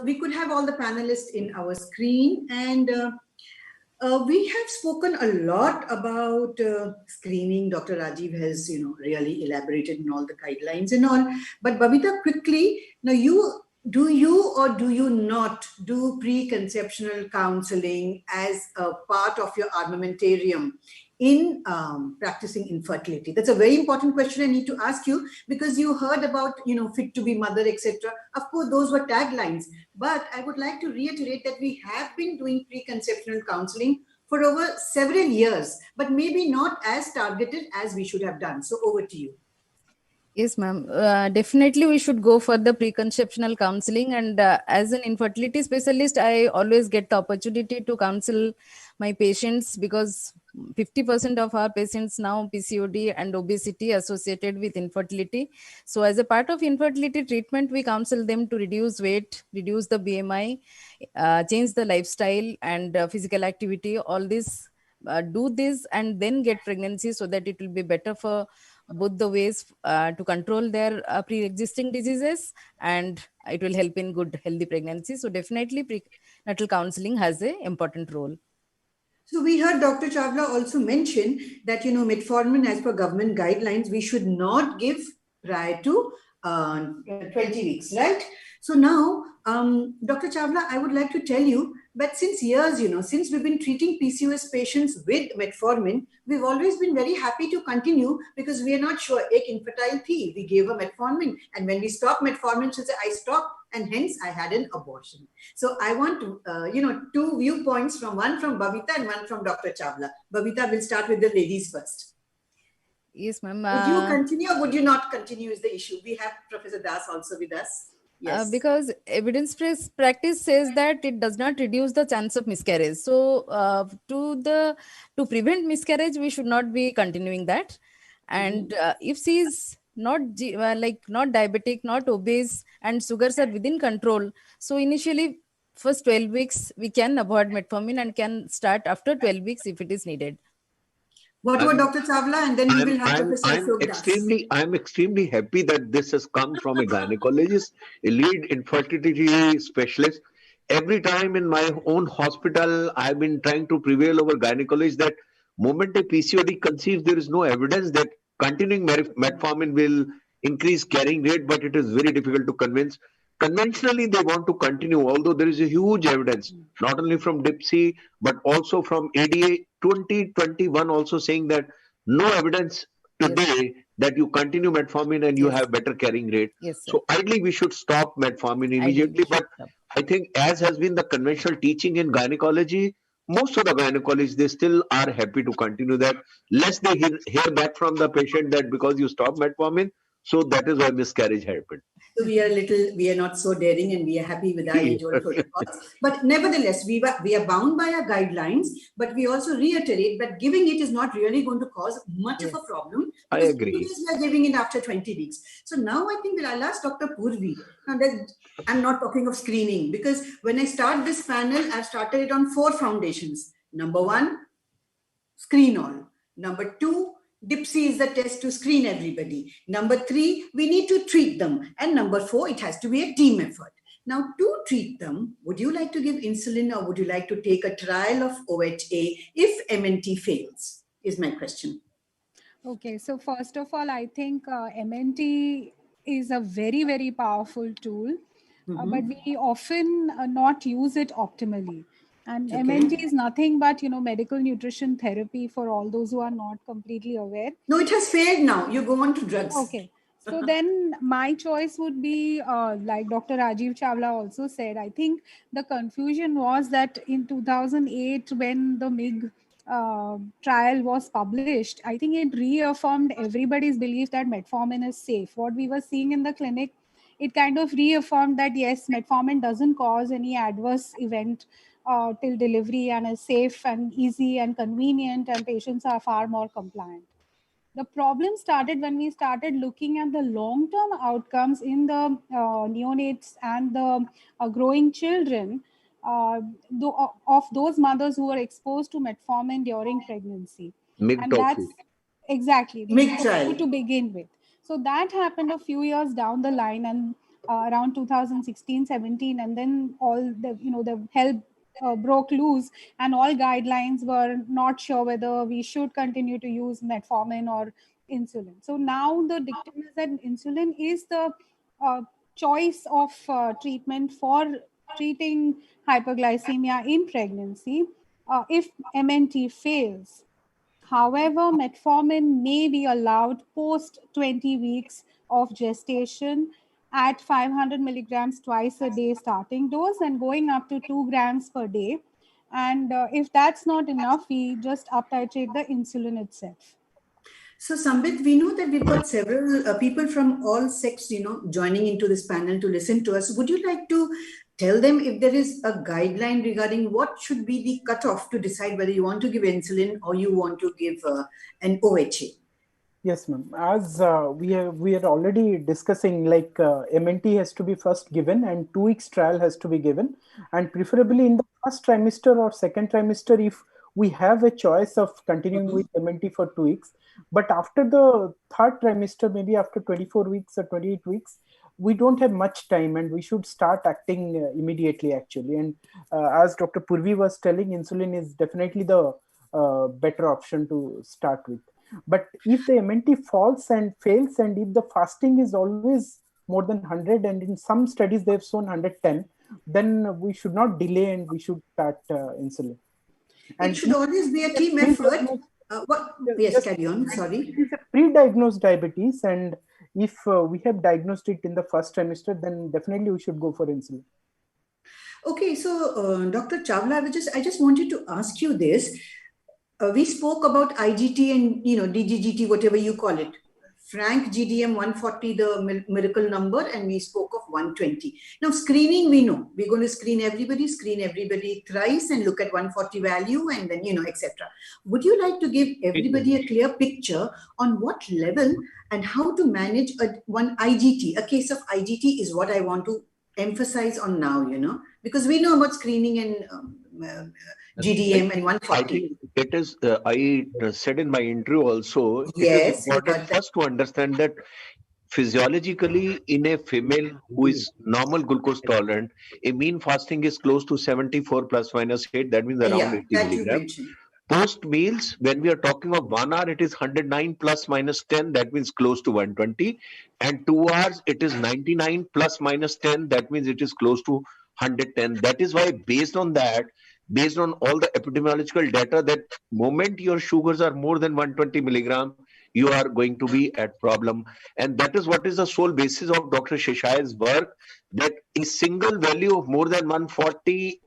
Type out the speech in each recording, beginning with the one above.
We could have all the panelists in our screen, and we have spoken a lot about screening. Dr. Rajiv has, really elaborated on all the guidelines and all. But Babita, quickly, now do you or do you not do preconceptional counseling as a part of your armamentarium in practicing infertility? That's a very important question I need to ask you, because you heard about, fit to be mother, etc. Of course, those were taglines. But I would like to reiterate that we have been doing preconceptional counseling for over several years, but maybe not as targeted as we should have done. So over to you. Yes, ma'am. Definitely, we should go for the preconceptional counseling. And as an infertility specialist, I always get the opportunity to counsel my patients, because 50% of our patients now PCOD and obesity associated with infertility. So as a part of infertility treatment, we counsel them to reduce weight, reduce the BMI, change the lifestyle and physical activity, all this. Do this and then get pregnancy, so that it will be better for both the ways, to control their pre-existing diseases, and it will help in good healthy pregnancy. So definitely prenatal counseling has an important role. So we heard Dr. Chawla also mention that, metformin, as per government guidelines, we should not give prior to 20 weeks, right? So now, Dr. Chawla, I would like to tell you, but since years, since we've been treating PCOS patients with metformin, we've always been very happy to continue, because we are not sure. Ek infertile thi, we gave her metformin, and when we stopped metformin, she said, I stopped, and hence I had an abortion. So I want to, two viewpoints, one from Babita and one from Dr. Chawla. Babita, we'll start with the ladies first. Yes, ma'am. Would you continue or would you not continue is the issue. We have Professor Das also with us. Yes. Because evidence-based practice says that it does not reduce the chance of miscarriage. So to prevent miscarriage, we should not be continuing that. And if she is not not diabetic, not obese, and sugars are within control, so initially first 12 weeks we can avoid metformin and can start after 12 weeks if it is needed. What about Dr. Chawla? And then we will have Professor Ashok. I'm extremely happy that this has come from a gynecologist, a lead infertility specialist. Every time in my own hospital, I've been trying to prevail over gynecologists that moment a PCOD conceives, there is no evidence that continuing metformin will increase carrying rate, but it is very difficult to convince. Conventionally, they want to continue, although there is a huge evidence, not only from DIPSI, but also from ADA 2021 also saying that no evidence today that you continue metformin and you have better carrying rate. So ideally, we should stop metformin immediately. But I think as has been the conventional teaching in gynecology, most of the gynecologists, they still are happy to continue that, lest they hear back from the patient that because you stop metformin, so that is why miscarriage happened. So we are not so daring, and we are happy with our age-old protocols. But nevertheless, we are bound by our guidelines, but we also reiterate that giving it is not really going to cause much of a problem. I agree. We are giving it after 20 weeks. So now I think that I'll ask Dr. Purvi. Now I'm not talking of screening, because when I start this panel, I've started it on 4 foundations. Number 1, screen all. Number 2, DIPSI is the test to screen everybody. Number 3, we need to treat them. And number 4, it has to be a team effort. Now, to treat them, would you like to give insulin, or would you like to take a trial of OHA if MNT fails, is my question. Okay, so first of all, I think MNT is a very, very powerful tool, but we often not use it optimally. And MNT is nothing but, medical nutrition therapy for all those who are not completely aware. No, it has failed now. You go on to drugs. Okay. So then my choice would be, like Dr. Rajiv Chawla also said, I think the confusion was that in 2008, when the MIG trial was published, I think it reaffirmed everybody's belief that metformin is safe. What we were seeing in the clinic, it kind of reaffirmed that yes, metformin doesn't cause any adverse event till delivery and is safe and easy and convenient, and patients are far more compliant. The problem started when we started looking at the long-term outcomes in the neonates and the growing children of those mothers who were exposed to metformin during pregnancy. And that's exactly to begin with. So that happened a few years down the line, and around 2016-17, and then all the hell broke loose, and all guidelines were not sure whether we should continue to use metformin or insulin. So now the dictum is that insulin is the choice of treatment for treating hyperglycemia in pregnancy if MNT fails. However, metformin may be allowed post 20 weeks of gestation at 500 milligrams twice a day starting dose and going up to 2 grams per day. And if that's not enough, we just up titrate the insulin itself. So, Sambit, we know that we've got several people from all sects, joining into this panel to listen to us. Would you like to tell them if there is a guideline regarding what should be the cutoff to decide whether you want to give insulin or you want to give an OHA? Yes, ma'am. As we are already discussing, like MNT has to be first given and 2 weeks trial has to be given, and preferably in the first trimester or second trimester if we have a choice of continuing with MNT for 2 weeks. But after the third trimester, maybe after 24 weeks or 28 weeks, we don't have much time and we should start acting immediately actually. And as Dr. Purvi was telling, insulin is definitely the better option to start with. But if the MNT falls and fails, and if the fasting is always more than 100, and in some studies they've shown 110, then we should not delay and we should start insulin. And it should always be a team effort. Yes, carry on. Sorry. It is a pre-diagnosed diabetes, and if we have diagnosed it in the first trimester, then definitely we should go for insulin. Okay, so Dr. Chawla, I just wanted to ask you this. We spoke about IGT and DGGT, whatever you call it. Frank GDM 140, the miracle number, and we spoke of 120. Now screening, we know we're going to screen everybody thrice and look at 140 value and then etc. Would you like to give everybody a clear picture on what level and how to manage one IGT? A case of IGT is what I want to emphasize on now, because we know about screening and GDM and 140. I think it is, I said in my intro also, yes, it is important first to understand that physiologically in a female who is normal glucose tolerant, a mean fasting is close to 74 plus minus 8, that means around 80 milligrams. Post meals, when we are talking of 1 hour, it is 109 plus minus 10, that means close to 120. And 2 hours, it is 99 plus minus 10, that means it is close to 110. That is why based on that, based on all the epidemiological data, that moment your sugars are more than 120 milligram, you are going to be at problem. And that is what is the sole basis of Dr. Sheshai's work, that a single value of more than 140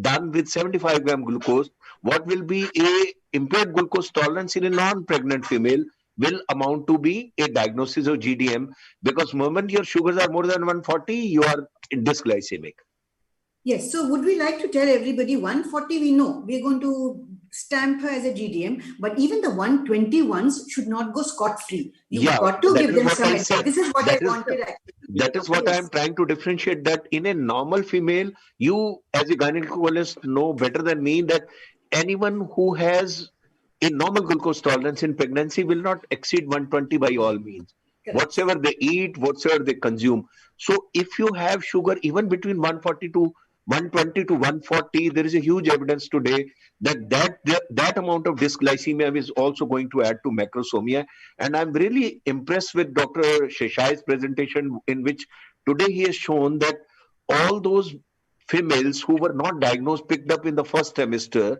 done with 75 gram glucose, what will be a impaired glucose tolerance in a non-pregnant female will amount to be a diagnosis of GDM, because moment your sugars are more than 140, you are dysglycemic. Yes, so would we like to tell everybody 140 we know, we're going to stamp her as a GDM, but even the 120 ones should not go scot-free. You've got to give them some effort. This is what I wanted actually. That is what I am trying to differentiate, that in a normal female, you as a gynecologist know better than me that anyone who has a normal glucose tolerance in pregnancy will not exceed 120 by all means. Correct. Whatsoever they eat, whatsoever they consume. So if you have sugar even between 140 to 120 to 140, there is a huge evidence today that amount of dysglycemia is also going to add to macrosomia. And I'm really impressed with Dr. Sheshai's presentation, in which today he has shown that all those females who were not diagnosed, picked up in the first trimester,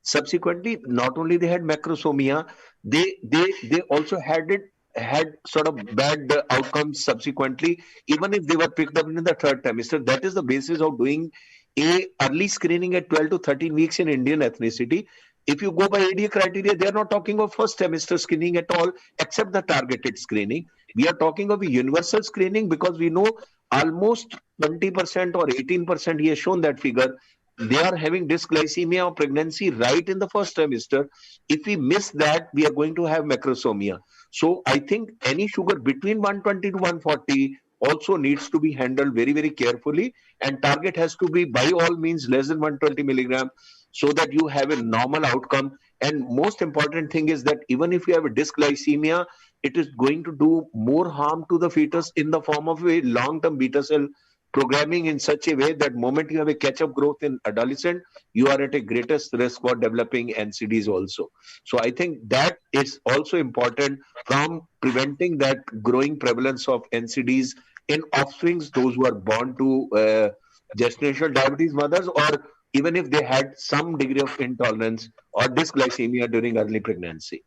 subsequently, not only they had macrosomia, they also had sort of bad outcomes subsequently, even if they were picked up in the third trimester. That is the basis of doing a early screening at 12 to 13 weeks in Indian ethnicity. If you go by ADA criteria, they are not talking of first trimester screening at all, except the targeted screening. We are talking of a universal screening because we know almost 20% or 18%, he has shown that figure, they are having dysglycemia of pregnancy right in the first trimester. If we miss that, we are going to have macrosomia. So I think any sugar between 120 to 140 also needs to be handled very, very carefully, and target has to be by all means less than 120 milligram, so that you have a normal outcome. And most important thing is that even if you have a dysglycemia, it is going to do more harm to the fetus in the form of a long-term beta cell programming in such a way that moment you have a catch-up growth in adolescent, you are at a greatest risk for developing NCDs also. So I think that is also important from preventing that growing prevalence of NCDs in offsprings, those who are born to gestational diabetes mothers, or even if they had some degree of intolerance or dysglycemia during early pregnancy.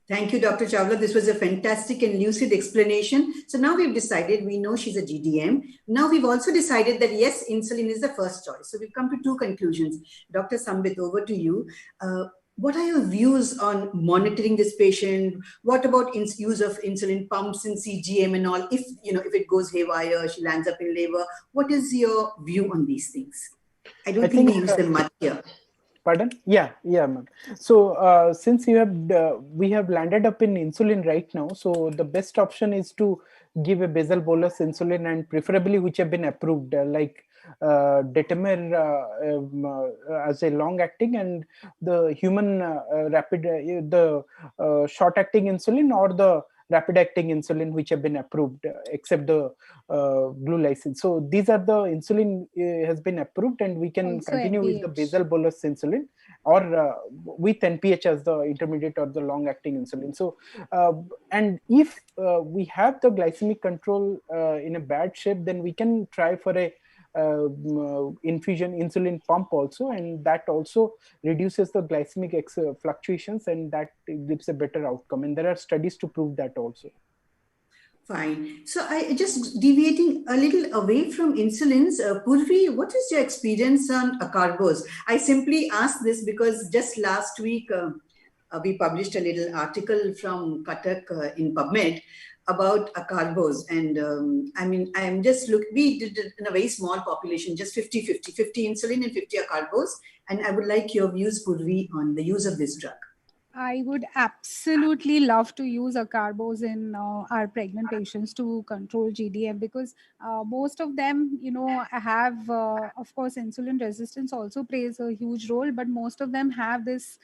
Thank you, Dr. Chawla. This was a fantastic and lucid explanation. So now we've decided, we know she's a GDM. Now we've also decided that yes, insulin is the first choice. So we've come to two conclusions. Dr. Sambit, over to you. What are your views on monitoring this patient? What about use of insulin pumps in CGM and all? If it goes haywire, she lands up in labor. What is your view on these things? I don't think we use them much here. Pardon? Yeah, ma'am. So since we have landed up in insulin right now, so the best option is to give a basal bolus insulin, and preferably which have been approved, like Detamir as a long acting, and the human rapid, the short acting insulin, or the rapid acting insulin which have been approved, except the glulysin. So these are the insulin has been approved, and we can Also continue with the NPH. basal bolus insulin, or with NPH as the intermediate or the long acting insulin. So and if we have the glycemic control in a bad shape, then we can try for a infusion insulin pump also, and that also reduces the glycemic fluctuations, and that gives a better outcome, and there are studies to prove that also. Fine. So I just deviating a little away from insulins. Purvi, what is your experience on acarbose? I simply ask this because just last week we published a little article from Cuttack in PubMed about acarbose, and I'm just we did it in a very small population, just 50 insulin and 50 acarbose, and I would like your views, Purvi, on the use of this drug. I would absolutely love to use acarbose in our pregnant patients to control GDM, because most of them, have, of course, insulin resistance also plays a huge role, but most of them have this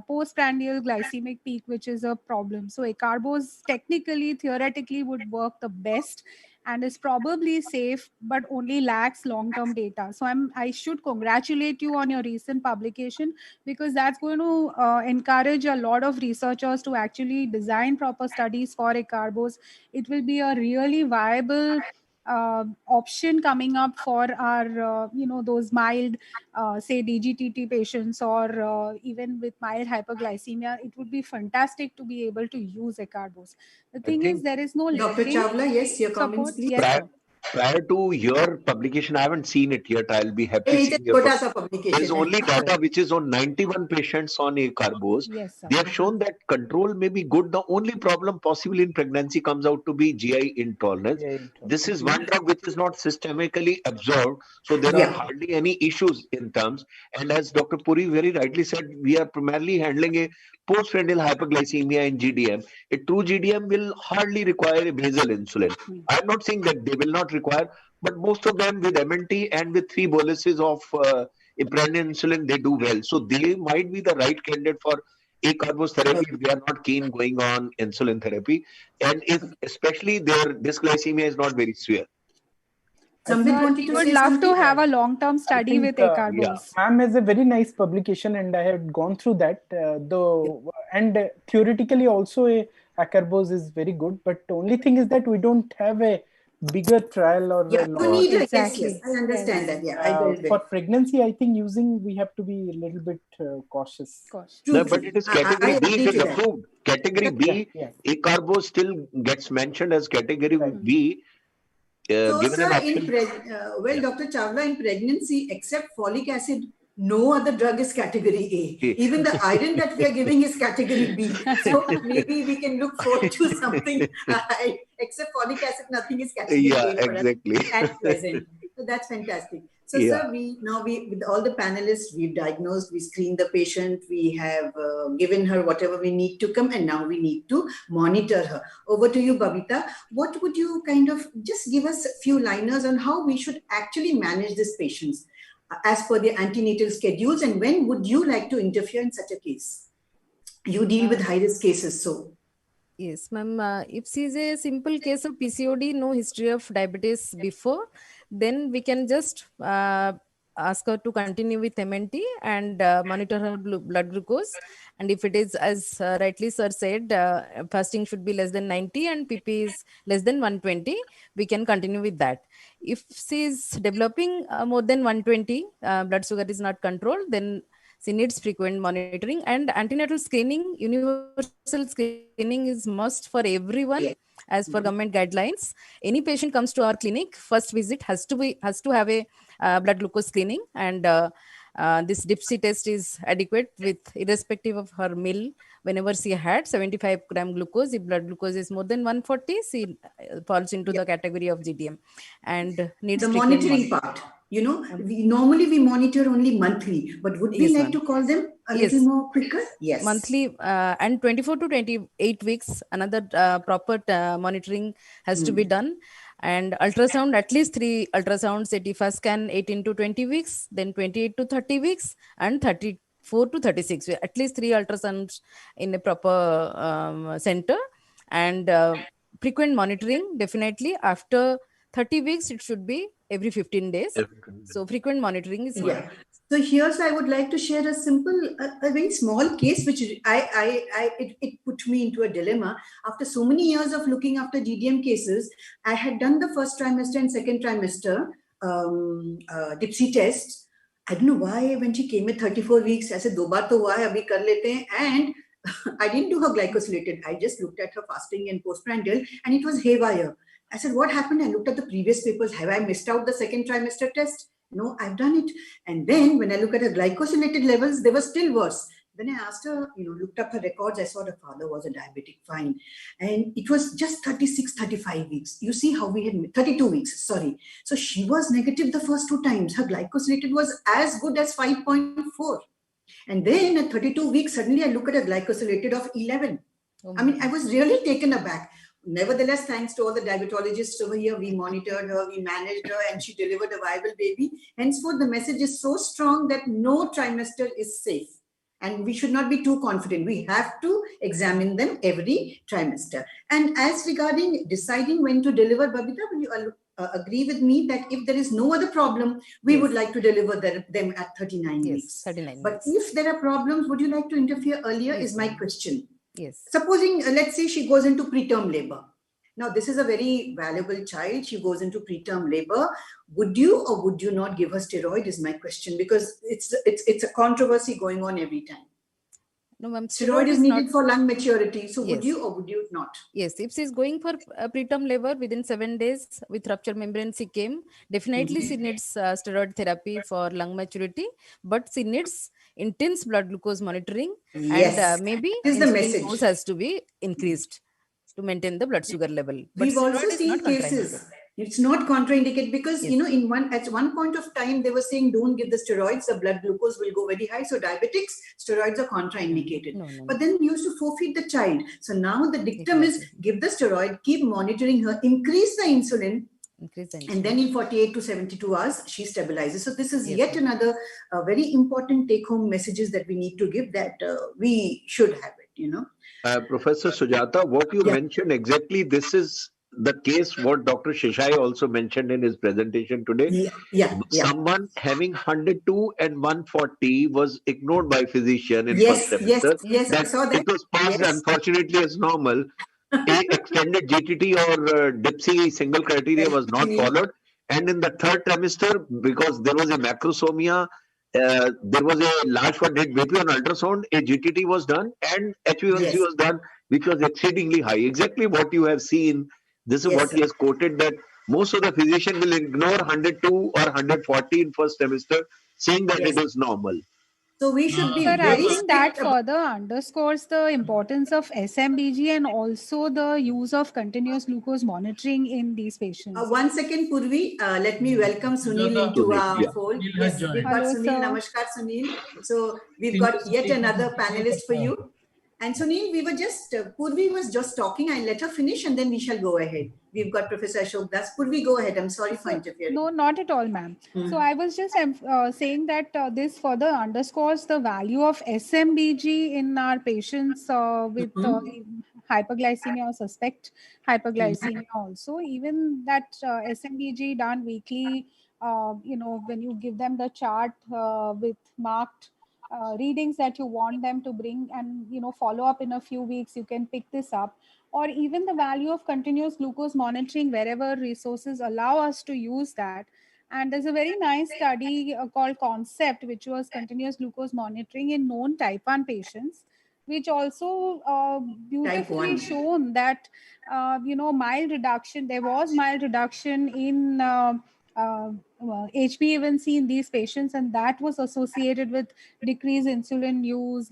postprandial glycemic peak, which is a problem. So acarbose technically, theoretically would work the best and is probably safe, but only lacks long-term data. So I should congratulate you on your recent publication, because that's going to encourage a lot of researchers to actually design proper studies for acarbose. It will be a really viable option coming up for our, those mild, say DGTT patients, or even with mild hyperglycemia. It would be fantastic to be able to use acarbose. The thing is, there is no Dr. Chawla, yes, your support. comments, please. Yes, sir. Prior to your publication, I haven't seen it yet. I'll be happy It seeing is your Kotasa publication. There is only data which is on 91 patients on acarbose. Yes, sir. They have shown that control may be good. The only problem possibly in pregnancy comes out to be GI intolerance. This is one drug which is not systemically absorbed, so there are hardly any issues in terms. And as Dr. Puri very rightly said, we are primarily handling a postprandial hyperglycemia in GDM. A true GDM will hardly require a basal insulin. I'm not saying that they will not require, but most of them with MNT and with 3 boluses of iprendial insulin, they do well. So they might be the right candidate for acarbose therapy if they are not keen going on insulin therapy, and if especially their dysglycemia is not very severe. We would love to have a long-term study with acarbose. Ma'am has a very nice publication, and I had gone through that. And theoretically also acarbose is very good, but the only thing is that we don't have a bigger trial or exactly. I understand that. Yeah, for pregnancy, I think we have to be a little bit cautious. No, but it is category B. It is approved. Category B, acarbose still gets mentioned as category B. So, sir, Dr. Chawla, in pregnancy, except folic acid, no other drug is category A. Even the iron that we are giving is category B. So maybe we can look forward to something. Except folic acid, nothing is category A for exactly. us at present. So that's fantastic. So, sir, we with all the panelists, we've diagnosed, we screened the patient, we have given her whatever we need to come, and now we need to monitor her. Over to you, Babita. What would you kind of just give us a few liners on how we should actually manage these patients? as per the antenatal schedules, and when would you like to interfere in such a case? You deal with high-risk cases, so. Yes, ma'am. If she is a simple case of PCOD, no history of diabetes before, then we can just ask her to continue with MNT and monitor her blood glucose. And if it is, as rightly sir said, fasting should be less than 90 and PP is less than 120, we can continue with that. If she is developing more than 120, blood sugar is not controlled, then she needs frequent monitoring, and antenatal screening, universal screening is must for everyone as per government guidelines. Any patient comes to our clinic, first visit has to have a blood glucose screening, and this DIPSI test is adequate with irrespective of her meal. Whenever she had 75 gram glucose, if blood glucose is more than 140, she falls into the category of GDM and needs the monitoring part. You know, normally we monitor only monthly, but would we like to call them a little more quicker? Yes. Monthly and 24 to 28 weeks, another proper monitoring has to be done. And ultrasound, at least 3 ultrasounds, a TIFA scan 18 to 20 weeks, then 28 to 30 weeks, and 34 to 36 weeks. At least 3 ultrasounds in a proper center. And frequent monitoring, definitely after 30 weeks, it should be every 15 days. So frequent monitoring is needed. So here's I would like to share a simple, a very small case, which it put me into a dilemma. After so many years of looking after GDM cases, I had done the first trimester and second trimester DIPSI tests. I don't know why when she came at 34 weeks, I said, "Do baar to hua hai, abhi kar lete hain," and I didn't do her glycosylated. I just looked at her fasting and postprandial, and it was haywire. I said, "What happened?" I looked at the previous papers. Have I missed out the second trimester test? No, I've done it. And then when I look at her glycosylated levels, they were still worse. Then I asked her, looked up her records. I saw her father was a diabetic, fine. And it was just 36, 35 weeks. You see how we had 32 weeks, sorry. So she was negative the first 2 times. Her glycosylated was as good as 5.4. And then at 32 weeks, suddenly I look at a glycosylated of 11. I mean, I was really taken aback. Nevertheless, thanks to all the diabetologists over here, we monitored her, we managed her, and she delivered a viable baby. Henceforth, the message is so strong that no trimester is safe. And we should not be too confident. We have to examine them every trimester. And as regarding deciding when to deliver, Babita, will you agree with me that if there is no other problem, we would like to deliver them at 39 weeks. 39 but weeks. If there are problems, would you like to interfere earlier is my question. Yes. Supposing, let's say she goes into preterm labor. Now, this is a very valuable child. She goes into preterm labor. Would you or would you not give her steroid is my question, because it's a controversy going on every time. No, ma'am. Steroid is needed for lung maturity. So would you or would you not? Yes, if she's going for preterm labor within 7 days with rupture membrane she came, definitely she needs steroid therapy for lung maturity, but she needs intense blood glucose monitoring, and maybe insulin dose has to be increased to maintain the blood sugar level. But we've also seen cases. It's not contraindicated because, at one point of time, they were saying, don't give the steroids, the blood glucose will go very high. So diabetics, steroids are contraindicated. No. But then you used to forfeit the child. So now the dictum is give the steroid, keep monitoring her, increase the insulin. And then in 48 to 72 hours, she stabilizes. So this is yet another very important take-home messages that we need to give, that we should have it, Professor Sujata, what you mentioned exactly, this is the case what Dr. Sheshai also mentioned in his presentation today. Someone having 102 and 140 was ignored by physician in first semester. Yes, I saw that. It was passed unfortunately as normal. Extended GTT or DIPSI single criteria was not followed. And in the third trimester, because there was a macrosomia, there was a large one did BP on ultrasound, a GTT was done and HbA1c was done, which was exceedingly high. Exactly what you have seen. This is what he has quoted, that most of the physician will ignore 102 or 140 in first semester, saying that it is normal. So we should be I think that further underscores the importance of SMBG and also the use of continuous glucose monitoring in these patients. 1 second, Purvi. Let me welcome Sunil into our fold. Yes, we've got Sunil. Namaskar, Sunil. So we've got yet another panelist for you. And Sunil, we were just, Purvi was just talking. I let her finish and then we shall go ahead. We've got Professor Ashok Das. Purvi, go ahead. I'm sorry for interfering. No, not at all, ma'am. So I was just saying that this further underscores the value of SMBG in our patients with hyperglycemia or suspect hyperglycemia also. Even that SMBG done weekly, when you give them the chart with marked readings that you want them to bring and follow up in a few weeks, you can pick this up. Or even the value of continuous glucose monitoring wherever resources allow us to use that. And there's a very nice study called Concept, which was continuous glucose monitoring in known type 1 patients, which also beautifully shown that mild reduction, there was mild reduction in HbA1c in these patients, and that was associated with decreased insulin use,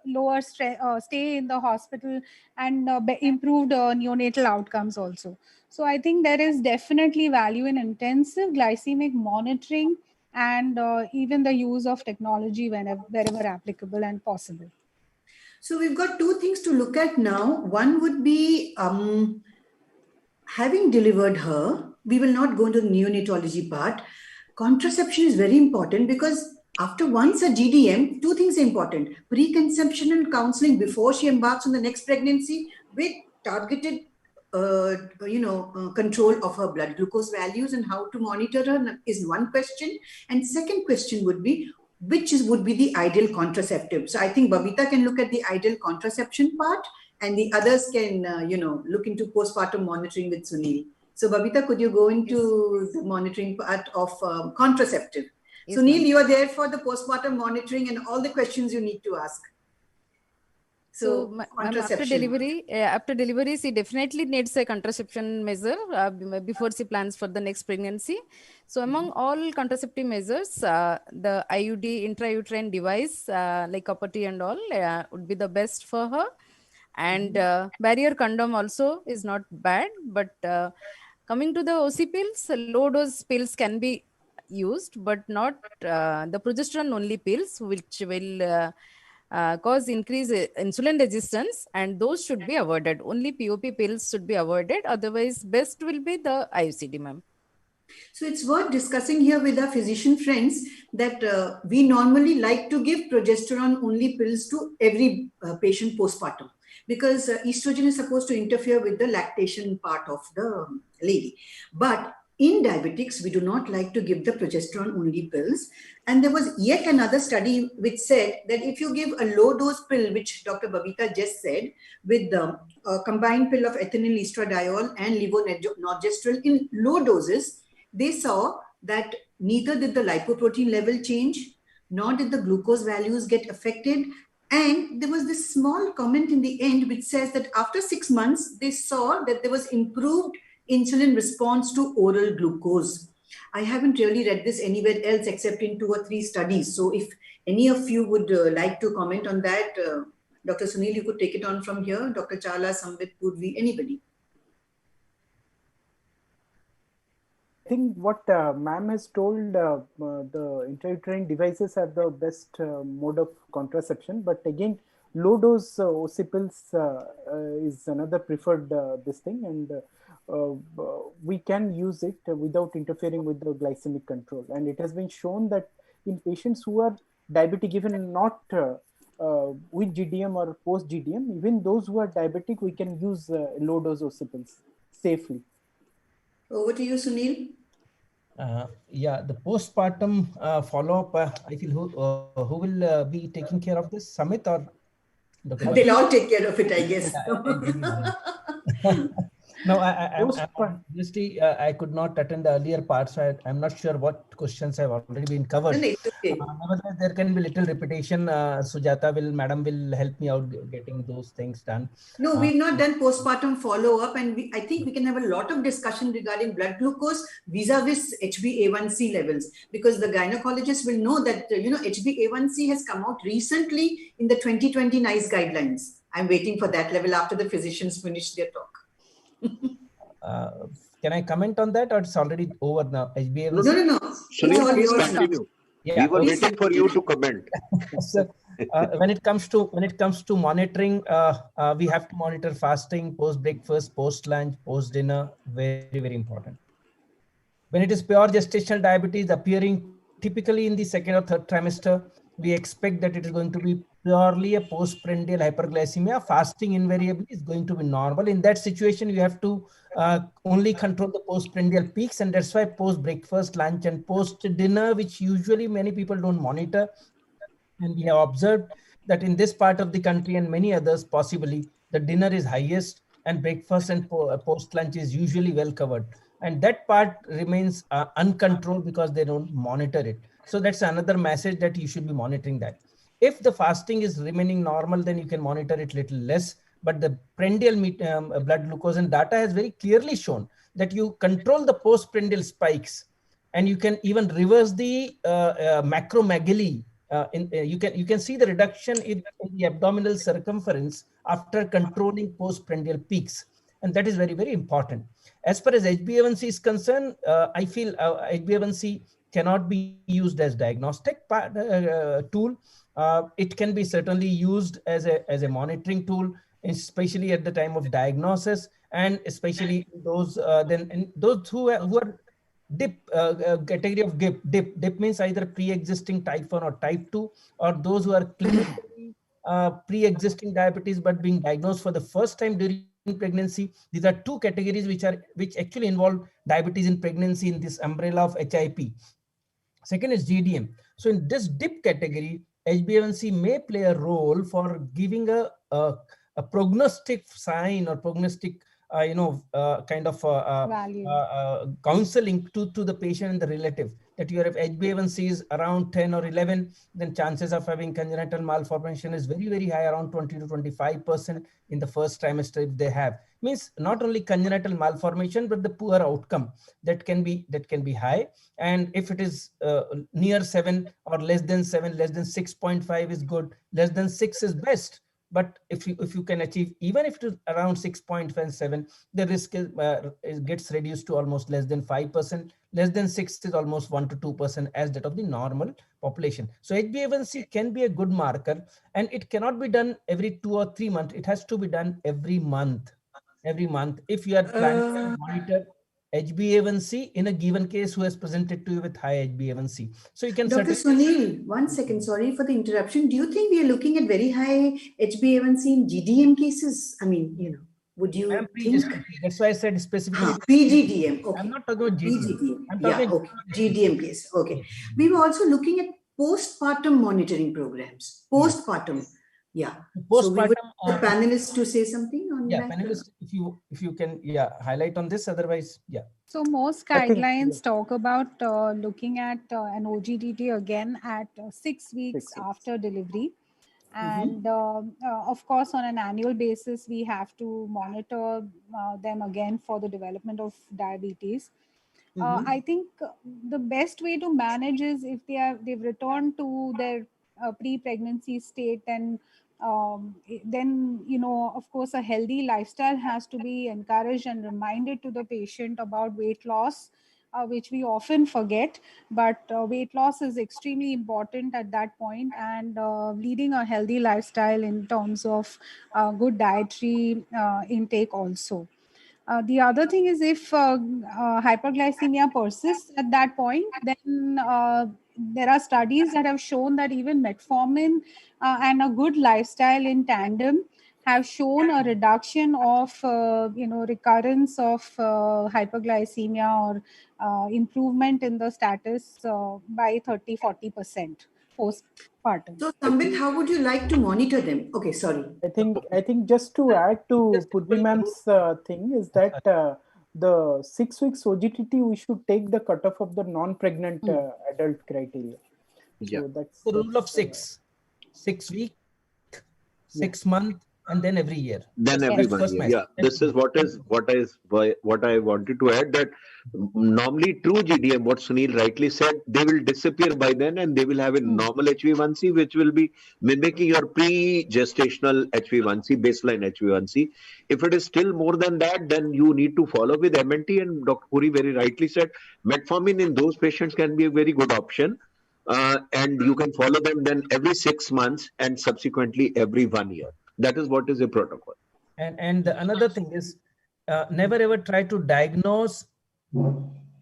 lower stay in the hospital, and improved neonatal outcomes also. So I think there is definitely value in intensive glycemic monitoring and even the use of technology wherever applicable and possible. So we've got two things to look at now. One would be having delivered her, we will not go into the neonatology part. Contraception is very important because after once a GDM, two things are important: preconception and counseling before she embarks on the next pregnancy with targeted control of her blood glucose values and how to monitor her is one question. And second question would be, would be the ideal contraceptive. So I think Babita can look at the ideal contraception part and the others can, look into postpartum monitoring with Sunil. So Babita, could you go into the monitoring part of contraceptive? Yes, Sunil, you are there for the postpartum monitoring and all the questions you need to ask. So after delivery, she definitely needs a contraception measure before she plans for the next pregnancy. So among all contraceptive measures, the IUD, intrauterine device like copper T and all would be the best for her. And barrier condom also is not bad. But coming to the OC pills, low dose pills can be used, but not the progesterone only pills, which will cause increased insulin resistance, and those should be avoided. Only POP pills should be avoided. Otherwise, best will be the IUCD, ma'am. So it's worth discussing here with our physician friends that we normally like to give progesterone only pills to every patient postpartum, because estrogen is supposed to interfere with the lactation part of the lady. But in diabetics, we do not like to give the progesterone only pills. And there was yet another study which said that if you give a low dose pill, which Dr. Babita just said, with the combined pill of ethinyl estradiol and levonorgestrel in low doses, they saw that neither did the lipoprotein level change, nor did the glucose values get affected. And there was this small comment in the end which says that after 6 months, they saw that there was improved insulin response to oral glucose. I haven't really read this anywhere else except in 2 or 3 studies. So if any of you would like to comment on that, Dr. Sunil, you could take it on from here. Dr. Chawla, Sambit, Purvi, anybody. I think what ma'am has told, the intrauterine devices are the best mode of contraception. But again, low dose OC pills is another preferred this thing, and we can use it without interfering with the glycemic control. And it has been shown that in patients who are diabetic, even not with GDM or post GDM, even those who are diabetic, we can use low dose OC pills safely. Over to you, Sunil. Yeah, the postpartum follow-up, I feel who will be taking care of this, Samit or Dr. They'll all take care of it, I guess. No, honestly, I could not attend the earlier part, so I'm not sure what questions have already been covered. No, it's okay. There can be little repetition. Sujata madam will help me out getting those things done. No, we've not done postpartum follow-up, and I think we can have a lot of discussion regarding blood glucose vis-a-vis HbA1c levels, because the gynecologist will know that HbA1c has come out recently in the 2020 NICE guidelines. I'm waiting for that level after the physicians finish their talk. Can I comment on that, or it's already over now? HbA1c? No. Sunil, please continue. Yeah, we were waiting for you to comment. So, when it comes to monitoring, we have to monitor fasting, post breakfast, post lunch, post dinner. Very, very important. When it is pure gestational diabetes appearing typically in the second or third trimester, we expect that it is going to be purely a postprandial hyperglycemia. Fasting invariably is going to be normal. In that situation, you have to only control the postprandial peaks, and that's why post breakfast, lunch, and post dinner, which usually many people don't monitor. And we have observed that in this part of the country and many others, possibly the dinner is highest and breakfast and post lunch is usually well covered. And that part remains uncontrolled because they don't monitor it. So that's another message, that you should be monitoring that. If the fasting is remaining normal, then you can monitor it little less. But the prandial blood glucose and data has very clearly shown that you control the postprandial spikes, and you can even reverse the macromegaly. You can see the reduction in the abdominal circumference after controlling postprandial peaks, and that is very, very important. As far as HbA1c is concerned, I feel HbA1c cannot be used as diagnostic tool. It can be certainly used as a monitoring tool, especially at the time of diagnosis, and especially those those who are DIP, category of DIP means either pre-existing type 1 or type 2, or those who are clinically pre-existing diabetes but being diagnosed for the first time during pregnancy. These are two categories which actually involve diabetes in pregnancy in this umbrella of HIP. Second is GDM. So in this DIP category, HbA1c may play a role for giving a prognostic sign or prognostic kind of counseling to the patient and the relative, that your HbA1c is around 10 or 11, then chances of having congenital malformation is very, very high, around 20 to 25% in the first trimester if they have. Means not only congenital malformation, but the poor outcome that can be high. And if it is near 7 or less than 7, less than 6.5 is good, less than 6 is best. But if you can achieve, even if it is around 6.7, the risk gets reduced to almost less than 5%. Less than 6 is almost 1 to 2% as that of the normal population. So HbA1c can be a good marker, and it cannot be done every 2 or 3 months. It has to be done every month. Every month, if you are planning to monitor HbA1c in a given case who has presented to you with high HbA1c. So you can Dr. Sunil, 1 second, sorry for the interruption. Do you think we are looking at very high HbA1c in GDM cases? I mean, would you think? That's why I said specifically. PGDM. Okay. I'm not talking about GDM. PGDM. I'm talking okay. GDM case. Okay. We were also looking at postpartum monitoring programs. Postpartum. Yeah. Postpartum, so we would the panelists to say something on that. Panelists, if you can highlight on this, otherwise, So most guidelines talk about looking at an OGTT again at 6 weeks after delivery. And of course, on an annual basis, we have to monitor them again for the development of diabetes. I think the best way to manage is if they've returned to their pre-pregnancy state, and then, of course, a healthy lifestyle has to be encouraged and reminded to the patient about weight loss, which we often forget. But weight loss is extremely important at that point, and leading a healthy lifestyle in terms of good dietary intake also. The other thing is, if hyperglycemia persists at that point, then there are studies that have shown that even metformin and a good lifestyle in tandem have shown a reduction of recurrence of hyperglycemia or improvement in the status by 30-40% postpartum. So Sambit, how would you like to monitor them? Okay, sorry. I think just to add to Purvi ma'am's thing is that the 6 weeks OGTT, we should take the cutoff of the non-pregnant adult criteria. Yeah. So that's the rule of 6 weeks, 6 months, and then every year. Then every 1 year. Yeah, this is what I wanted to add, that normally true GDM, what Sunil rightly said, they will disappear by then, and they will have a normal HbA1c, which will be mimicking your pre-gestational HbA1c, baseline HbA1c. If it is still more than that, then you need to follow with MNT, and Dr. Puri very rightly said, metformin in those patients can be a very good option. and you can follow them then every 6 months and subsequently every 1 year. That is what is a protocol. And another thing is, never ever try to diagnose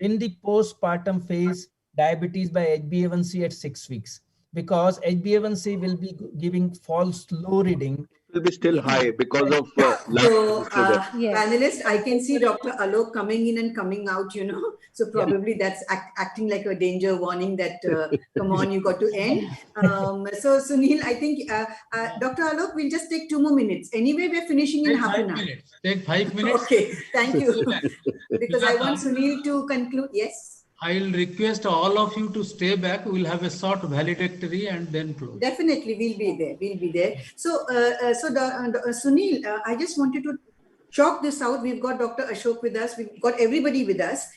in the postpartum phase diabetes by HbA1c at 6 weeks, because HbA1c will be giving false low reading. It will be still high because of So, Yes. panelists, I can see Dr. Alok coming in and coming out, So probably that's acting like a danger warning that, come on, you got to end. So Sunil, I think, Dr. Alok, we'll just take 2 more minutes. Anyway, we're finishing in Take half 5 an hour. minutes. Take 5 minutes. Okay, thank you. Because I want Sunil to conclude. Yes. I'll request all of you to stay back. We'll have a short valedictory and then close. Definitely, we'll be there. We'll be there. So, Sunil, I just wanted to chalk this out. We've got Dr. Ashok with us. We've got everybody with us.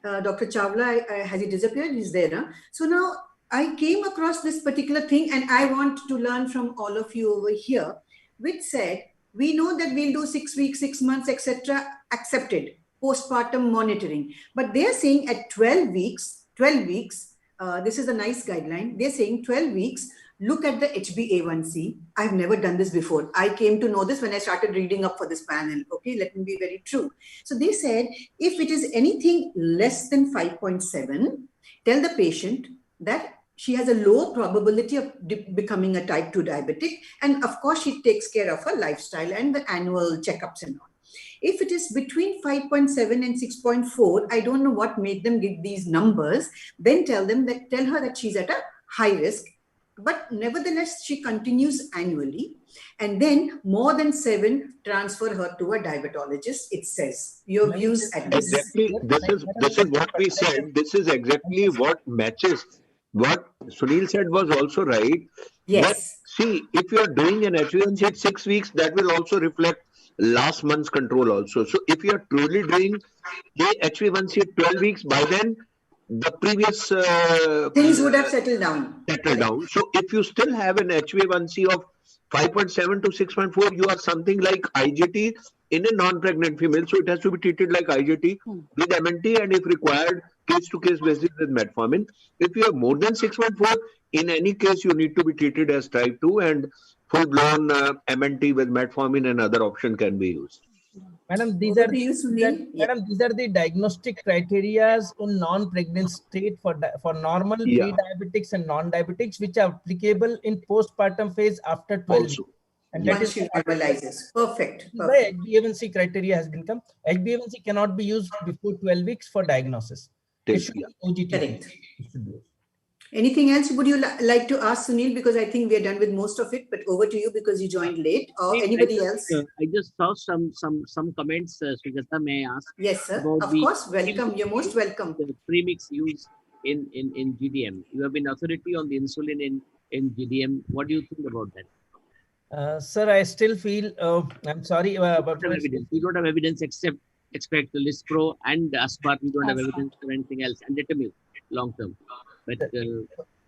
Dr. Chawla, has he disappeared? He's there. Huh? So now I came across this particular thing, and I want to learn from all of you over here, which said, we know that we'll do 6 weeks, 6 months, etc. Accepted. Postpartum monitoring. But they're saying at 12 weeks, this is a nice guideline. They're saying 12 weeks, look at the HbA1c. I've never done this before. I came to know this when I started reading up for this panel. Okay, let me be very true. So they said, if it is anything less than 5.7, tell the patient that she has a low probability of becoming a type 2 diabetic. And of course, she takes care of her lifestyle and the annual checkups and all. If it is between 5.7 and 6.4, I don't know what made them give these numbers. Then tell her that she's at a high risk, but nevertheless, she continues annually. And then more than 7, transfer her to a diabetologist, it says. Your views at this. Exactly. This is what we said. This is exactly what matches. What Sunil said was also right. Yes. But see, if you are doing an HbA1c at 6 weeks, that will also reflect last month's control also. So if you are truly doing the HbA1c at 12 weeks, by then the previous things would have settled down. So if you still have an HbA1c of 5.7 to 6.4, you are something like IGT in a non-pregnant female. So it has to be treated like IGT with MNT, and if required, case-to-case basis with metformin. If you have more than 6.4, in any case, you need to be treated as type 2, and full-blown MNT with metformin and other option can be used. Madam, these are the diagnostic criteria in non-pregnant state for normal pre-diabetics and non-diabetics, which are applicable in postpartum phase after 12 weeks. And that is normalizes. Perfect. The HbA1c criteria has been come. HbA1c cannot be used before 12 weeks for diagnosis. It should be OGT. Correct. Anything else would you like to ask Sunil? Because I think we are done with most of it, but over to you because you joined late, or anybody else? I just saw some comments, Sujata, may I ask? Yes, sir. Of course, welcome. You're most welcome. The premix use in GDM. You have been authority on the insulin in GDM. What do you think about that? Sir, I still feel, I'm sorry, but we don't have evidence except Lispro and Aspart. We don't have evidence for anything else, and Detamil long term. But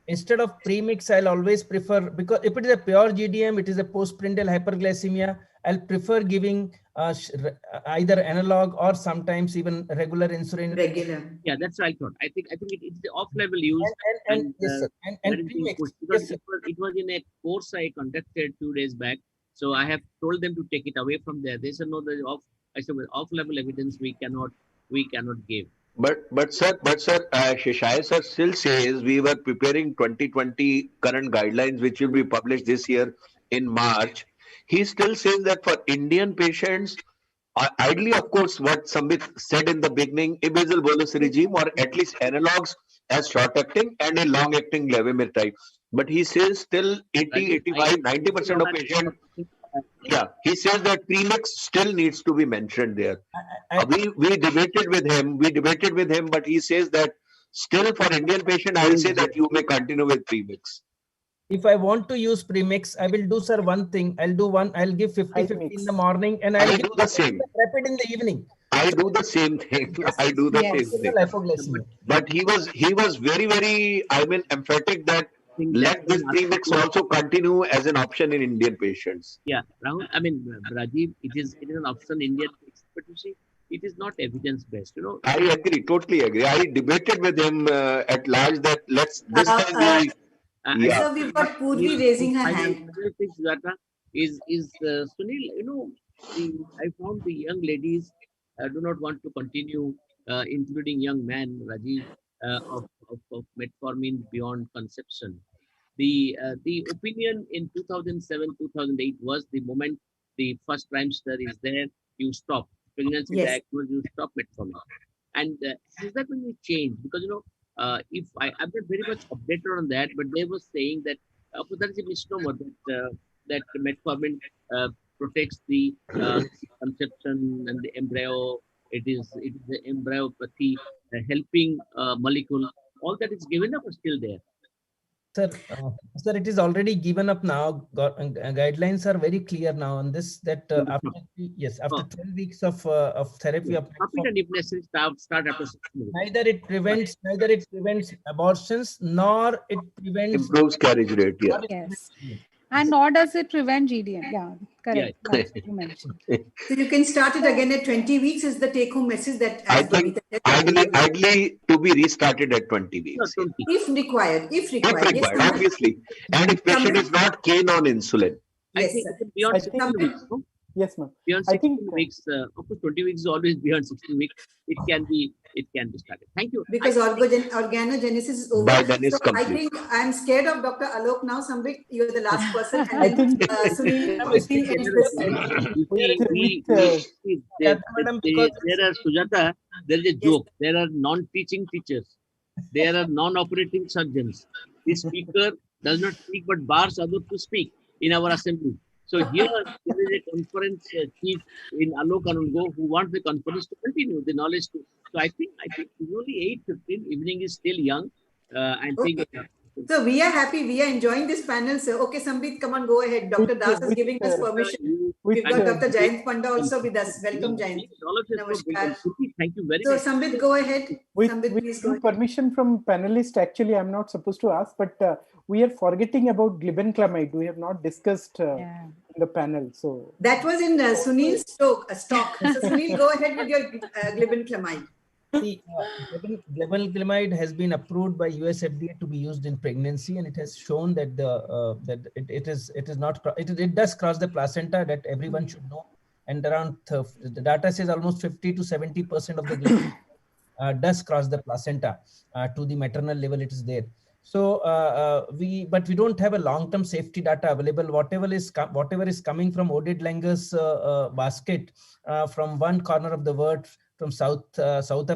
instead of premix, I'll always prefer, because if it is a pure GDM, it is a postprandial hyperglycemia, I'll prefer giving either analog or sometimes even regular insulin. Yeah, that's what I thought. I think it's the off-label use. And premix. Because it was in a course I conducted 2 days back. So I have told them to take it away from there. They said no, off-level evidence we cannot give. But sir, Sheshai sir still says we were preparing 2020 current guidelines, which will be published this year in March. He still says that for Indian patients, ideally, of course, what Sambit said in the beginning, a basal bolus regime or at least analogs as short-acting and a long-acting levometide. But he says still 80, 85, 90% of patients. Yeah, he says that premix still needs to be mentioned there. We debated with him, but he says that still for Indian patient, I will say that you may continue with premix. If I want to use premix, I will do, sir, one thing. I'll give 50-50 in the morning, and I'll do the same. Rapid in the evening. I do the same thing. I do the same thing. But he was very, very, emphatic that let this premix also continue as an option in Indian patients. Yeah, Rahul, Rajiv, it is an option in Indian patients, but you see, it is not evidence-based, I agree, totally agree. I debated with him at large that this time Yeah. So we've got Purvi raising her hand. Sunil, I found the young ladies do not want to continue, including young men, Rajiv, of metformin beyond conception. The opinion in 2007, 2008 was the moment the first trimester is there, you stop. Pregnancy Yes. diagnosis, you stop metformin. And has that really changed? Because, if I'm not very much updated on that, but they were saying that there is a misnomer that metformin protects the conception and the embryo. It is the embryopathy, helping molecule. All that is given up or still there? Sir, it is already given up now. Guidelines are very clear now on this. That after 12 weeks of therapy of and if necessary, start after 6 months. neither it prevents abortions nor it prevents Improves carriage rate. Yeah. Yes. And nor does it prevent GDM. Yeah, correct. That's what you mentioned. So you can start it again at 20 weeks is the take-home message that I as think Babita said, ideally to be restarted at 20 weeks. No, 20. if required. If Yes, required, obviously. And if patient is not keen on insulin. I Yes, think sir. beyond I 16 think- weeks. No? Yes, ma'am. Beyond I 16 think- weeks, of course, 20 weeks is always beyond 16 weeks. It can be started. Thank you. Because organogenesis is over. By then it's So I complete. think I'm scared of Dr. Alok now. Sambit, you're the last person. And I then, think- Sunil, No, Sunil ends this. Madam, because- There are, Sujata, there is a joke. There are non-teaching teachers. There are non-operating surgeons. The speaker does not speak but bars others to speak in our assembly. So here there is a conference chief in Alok Anungo who wants the conference to continue the knowledge to. So I think it's only 8:15. Evening is still young. I think. So we are happy. We are enjoying this panel. So okay, Sambit, come on, go ahead. Dr. Das is giving us permission. We've got Dr. Jayant Panda also with us. Welcome, Jayant. All of you are Namaskar. welcome. Thank you very So much. Sambit, go ahead. Sambit, With please go due ahead. permission from panelists, actually, I'm not supposed to ask, but we are forgetting about glibenclamide. We have not discussed Yeah. in the panel. So That was in Sunil's stock. So Sunil, go ahead with your glibenclamide. See, glibenclamide has been approved by US FDA to be used in pregnancy, and it has shown that it does cross the placenta. That everyone should know. And around the data says almost 50 to 70% of the glibenclamide does cross the placenta to the maternal level. It is there. So but we don't have a long-term safety data available. Whatever is coming from Oded Langer's basket from one corner of the world, from South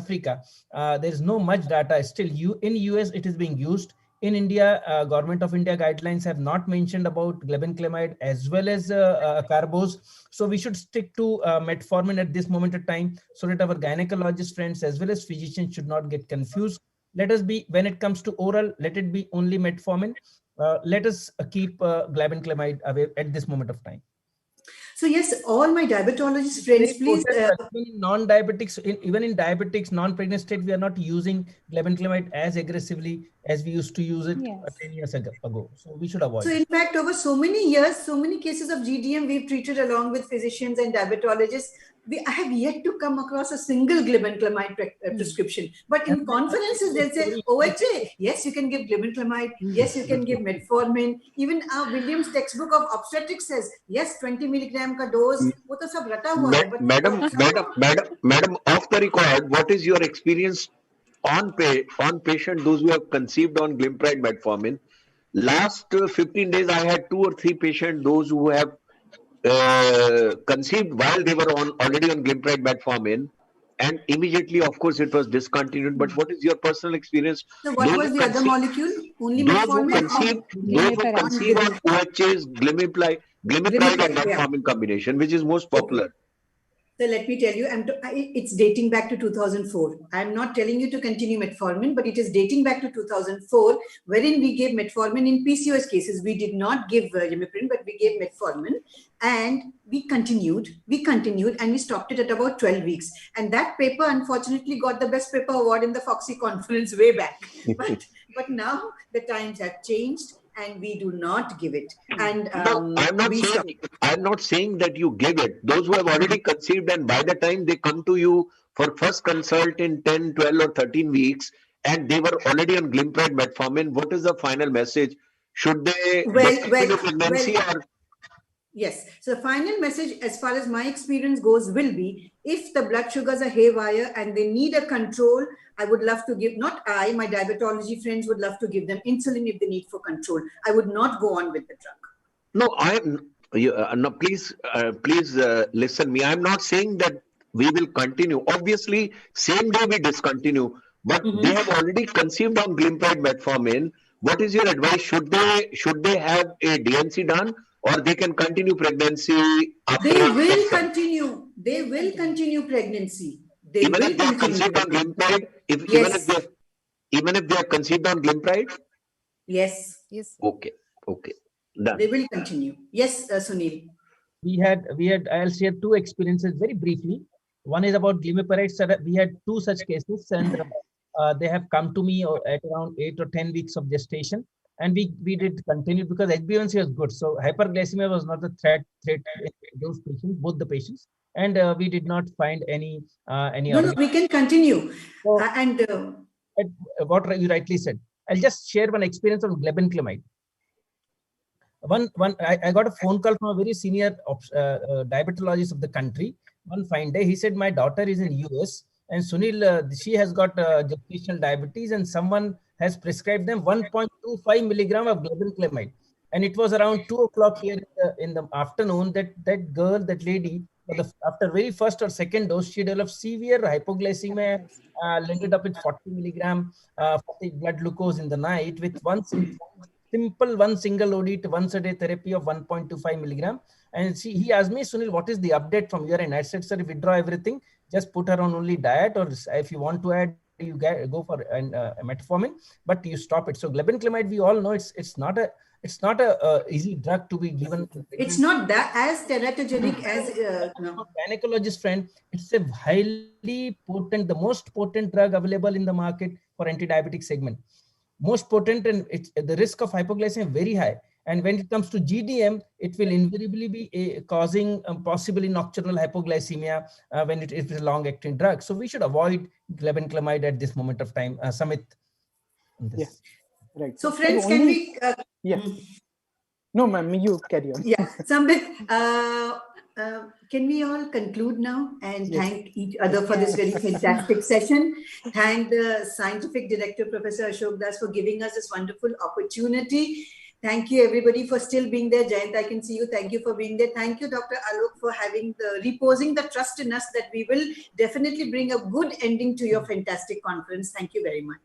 Africa, there is no much data still. In US it is being used. In India, Government of India guidelines have not mentioned about glibenclamide as well as carbose. So we should stick to metformin at this moment of time, so that our gynecologist friends as well as physicians should not get confused. Let us be, when it comes to oral, let it be only metformin. Let us keep glibenclamide away at this moment of time. So yes, all my diabetologist friends, please. Non-diabetics, even in diabetics, non-pregnant state, we are not using glibenclamide as aggressively as we used to use it 10 years ago. So we should avoid. So in fact, over so many years, so many cases of GDM we've treated along with physicians and diabetologists. I have yet to come across a single glibenclamide prescription. But in conferences, they'll say, OHA, yes, you can give glibenclamide. Yes, you can give metformin. Even Williams' textbook of obstetrics says, yes, 20 milligram ka dose. वो तो सब रटा हुआ है, but Madam, off the record, what is your experience on patient, those who have conceived on Glimpride metformin? Last 15 days, I had 2 or 3 patients, those who have conceived while they were already on Glimpride metformin, and immediately, of course, it was discontinued. But what is your personal experience? So what was the other molecule? Only Those who metformin? conceive on OHAs, Glimepiride and metformin combination, which is most popular. So let me tell you, it's dating back to 2004. I'm not telling you to continue metformin, but it is dating back to 2004, wherein we gave metformin in PCOS cases. We did not give imiprin, but we gave metformin, and we continued, and we stopped it at about 12 weeks. And that paper, unfortunately, got the best paper award in the Foxy conference way back. But now the times have changed, and we do not give it. And I'm not saying that you give it. Those who have already conceived, and by the time they come to you for first consult in 10, 12 or 13 weeks, and they were already on Glimpride metformin, what is the final message Should they Well, discontinue pregnancy or? Yes. So the final message, as far as my experience goes, will be if the blood sugars are haywire and they need a control, I would love to give, not I, my diabetology friends would love to give them insulin if they need for control. I would not go on with the drug. No, no, please listen me. I'm not saying that we will continue. Obviously, same day we discontinue, but they have already conceived on Glimepiride metformin. What is your advice? Should they have a DNC done, or they can continue pregnancy after? They will continue. They will continue pregnancy. They Even will if they are continue conceived on pregnancy. Glimepiride, Yes. even if they are conceived on Glimepiride? Yes. Yes. Okay. Done. They will continue. Yes, Sunil. I'll share two experiences very briefly. One is about Glimepiride. So we had two such cases, and they have come to me at around 8 or 10 weeks of gestation, and we did continue because HbA1c was good. So hyperglycemia was not the threat in those patients, both the patients, and we did not find any. No, we can continue. So, And what you rightly said. I'll just share one experience of glibenclamide. I got a phone call from a very senior diabetologist of the country. One fine day, he said, my daughter is in US and Sunil, she has got gestational diabetes and someone has prescribed them 1.25 milligram of glibenclamide. And it was around 2 o'clock here in the afternoon that that lady, after very first or second dose, she developed severe hypoglycemia, ended up with 40 milligram 40 blood glucose in the night with one single OD once a day therapy of 1.25 milligram. And he asked me, Sunil, what is the update from your end? I said, sir, withdraw everything, just put her on only diet, or if you want to add, you go for metformin, but you stop it. So glibenclamide, we all know it's not a easy drug to be given. It's not that as teratogenic as gynecologist friend. It's a highly potent, the most potent drug available in the market for anti-diabetic segment. Most potent, and the risk of hypoglycemia very high. And when it comes to GDM, it will invariably be causing possibly nocturnal hypoglycemia when it is a long-acting drug. So we should avoid glibenclamide at this moment of time. Samit. Yes, right. So friends, can we? Yeah. No, ma'am, you carry on. Yeah, Samit, can we all conclude now and thank each other for this very fantastic session? Thank the scientific director, Professor Ashok Das, for giving us this wonderful opportunity. Thank you, everybody, for still being there. Jayant, I can see you. Thank you for being there. Thank you, Dr. Alok, for reposing the trust in us that we will definitely bring a good ending to your fantastic conference. Thank you very much.